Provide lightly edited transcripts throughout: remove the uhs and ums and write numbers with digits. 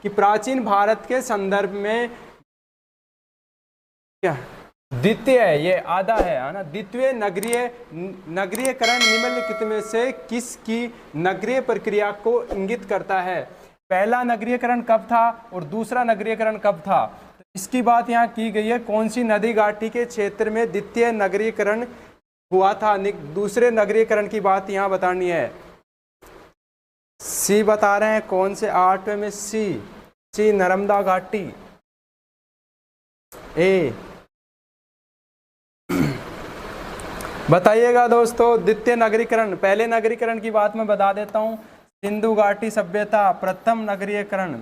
कि प्राचीन भारत के संदर्भ में क्या द्वितीय, ये आधा है ना, द्वितीय नगरीयकरण निम्नलिखित में से किसकी नगरीय प्रक्रिया को इंगित करता है? पहला नगरीयकरण कब था और दूसरा नगरीयकरण कब था? तो इसकी बात यहाँ की गई है, कौन सी नदी घाटी के क्षेत्र में द्वितीय नगरीयकरण हुआ था। दूसरे नगरीयकरण की बात यहाँ बतानी है। सी बता रहे हैं, कौन से 8वें में? सी नर्मदा घाटी। ए बताइएगा दोस्तों, द्वितीय नगरीकरण। पहले नगरीकरण की बात मैं बता देता हूँ, सिंधु घाटी सभ्यता, प्रथम नगरीयकरण।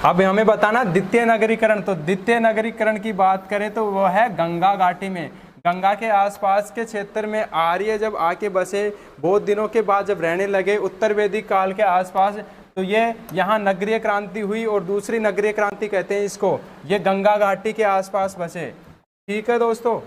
अब हमें बताना द्वितीय नगरीकरण। तो द्वितीय नगरीकरण की बात करें तो वह है गंगा घाटी में, गंगा के आसपास के क्षेत्र में आर्य जब आके बसे, बहुत दिनों के बाद जब रहने लगे उत्तर वैदिक काल के आसपास, तो ये यहाँ नगरीय क्रांति हुई और दूसरी नगरीय क्रांति कहते हैं इसको। ये गंगा घाटी के आसपास बसे। ठीक है दोस्तों।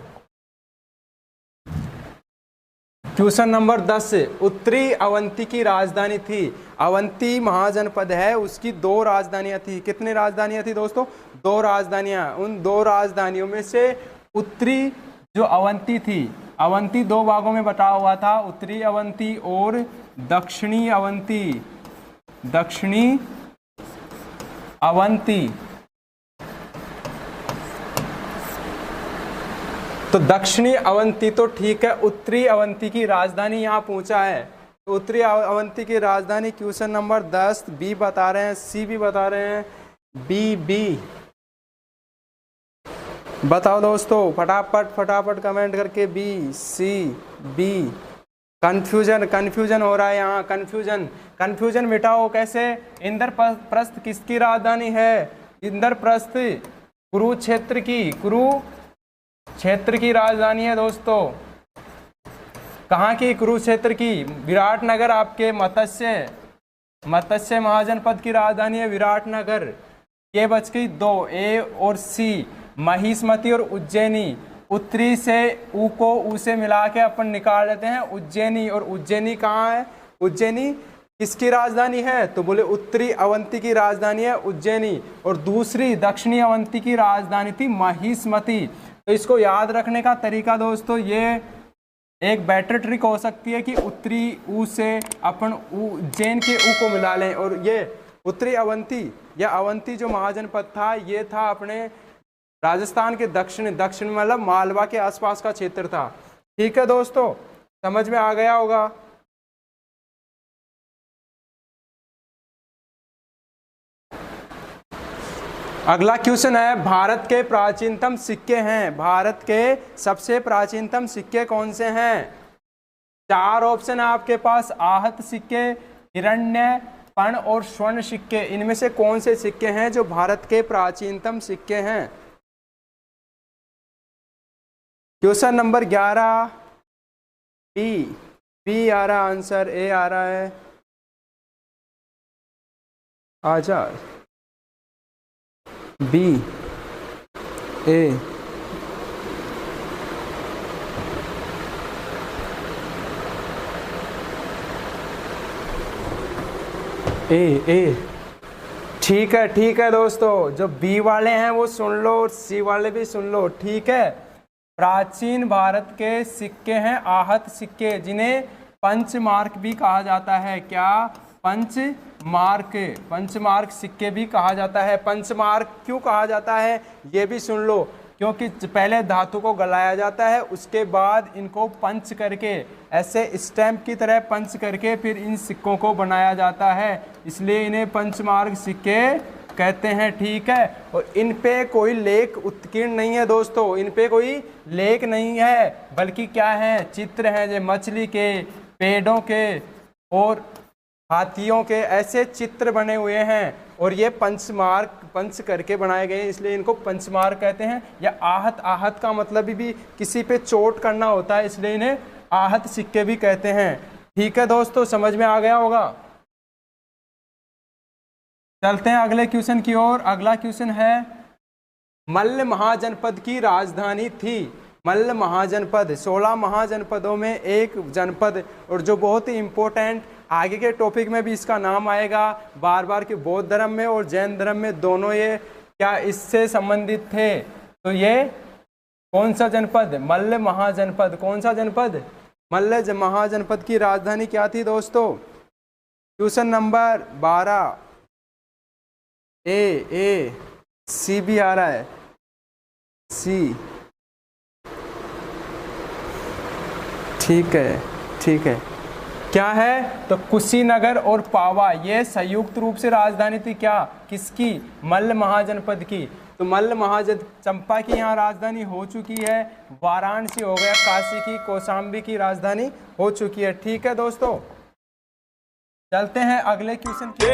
क्वेश्चन नंबर 10, उत्तरी अवंती की राजधानी थी। अवंती महाजनपद है, उसकी 2 राजधानियां थी। कितनी राजधानियां थी दोस्तों? 2 राजधानियां। उन 2 राजधानियों में से उत्तरी जो अवंती थी, अवंती 2 भागों में बटा हुआ था, उत्तरी अवंती और दक्षिणी अवंती। तो दक्षिणी अवंती तो ठीक है, उत्तरी अवंती की राजधानी यहाँ पूछा है। तो उत्तरी अवंती की राजधानी क्वेश्चन नंबर 10 बी बता रहे हैं, सी भी बता रहे हैं। बी बताओ दोस्तों, फटाफट कमेंट करके बी, सी, बी। कंफ्यूजन हो रहा है यहाँ, कंफ्यूजन मिटाओ। कैसे? इंद्रप्रस्थ किसकी राजधानी है? इंद्रप्रस्थ कुरुक्षेत्र की राजधानी है दोस्तों। कहाँ की? कुरुक्षेत्र की। विराटनगर आपके मत्स्य महाजनपद की राजधानी है विराटनगर। ये बच गई 2, ए और सी। महिष्मती और उज्जैनी, उत्तरी से ऊ को ऊ से मिला के अपन निकाल लेते हैं उज्जैनी। और उज्जैनी कहाँ है? उज्जैनी किसकी राजधानी है? तो बोले उत्तरी अवंती की राजधानी है उज्जैनी, और दूसरी दक्षिणी अवंती की राजधानी थी महिष्मती। तो इसको याद रखने का तरीका दोस्तों, ये एक बेटर ट्रिक हो सकती है कि उत्तरी ऊ से अपन उज्जैन के ऊ को मिला लें, और ये उत्तरी अवंती या अवंती जो महाजनपद था, ये था अपने राजस्थान के दक्षिण मतलब मालवा के आसपास का क्षेत्र था। ठीक है दोस्तों, समझ में आ गया होगा। अगला क्वेश्चन है, भारत के प्राचीनतम सिक्के हैं। भारत के सबसे प्राचीनतम सिक्के कौन से हैं? 4 ऑप्शन है आपके पास, आहत सिक्के, हिरण्य, पर्ण और स्वर्ण सिक्के। इनमें से कौन से सिक्के हैं जो भारत के प्राचीनतम सिक्के हैं? क्वेश्चन नंबर 11 बी आ रहा आंसर, ए आ रहा है। आजा बी, ए ठीक है दोस्तों, जो बी वाले हैं वो सुन लो और सी वाले भी सुन लो। ठीक है, प्राचीन भारत के सिक्के हैं आहत सिक्के, जिन्हें पंचमार्क भी कहा जाता है। क्या? पंचमार्क सिक्के भी कहा जाता है। पंचमार्क क्यों कहा जाता है ये भी सुन लो, क्योंकि पहले धातु को गलाया जाता है, उसके बाद इनको पंच करके ऐसे स्टैम्प की तरह पंच करके फिर इन सिक्कों को बनाया जाता है, इसलिए इन्हें पंचमार्क सिक्के कहते हैं। ठीक है, और इन पे कोई लेख उत्कीर्ण नहीं है दोस्तों, इन पे कोई लेख नहीं है, बल्कि क्या है? चित्र हैं, जो मछली के, पेड़ों के और हाथियों के ऐसे चित्र बने हुए हैं, और ये पंच करके बनाए गए हैं, इसलिए इनको पंचमार्क कहते हैं। या आहत का मतलब भी किसी पे चोट करना होता है, इसलिए इन्हें आहत सिक्के भी कहते हैं। ठीक है दोस्तों, समझ में आ गया होगा। चलते हैं अगले क्वेश्चन की ओर। अगला क्वेश्चन है, मल्ल महाजनपद की राजधानी थी। मल्ल महाजनपद 16 महाजनपदों में एक जनपद, और जो बहुत ही इंपॉर्टेंट, आगे के टॉपिक में भी इसका नाम आएगा बार बार, कि बौद्ध धर्म में और जैन धर्म में दोनों ये क्या इससे संबंधित थे। तो ये कौन सा जनपद? मल्ल महाजनपद। कौन सा जनपद? मल्ल महाजनपद की राजधानी क्या थी दोस्तों? क्वेश्चन नंबर 12 ए सी भी आ रहा है, सी। ठीक है। क्या है? तो कुशीनगर और पावा ये संयुक्त रूप से राजधानी थी क्या? किसकी? मल्ल महाजनपद की। तो मल्ल चंपा की यहाँ राजधानी हो चुकी है, वाराणसी हो गया, काशी की, कौशाम्बी की राजधानी हो चुकी है। ठीक है दोस्तों, चलते हैं अगले क्वेश्चन की।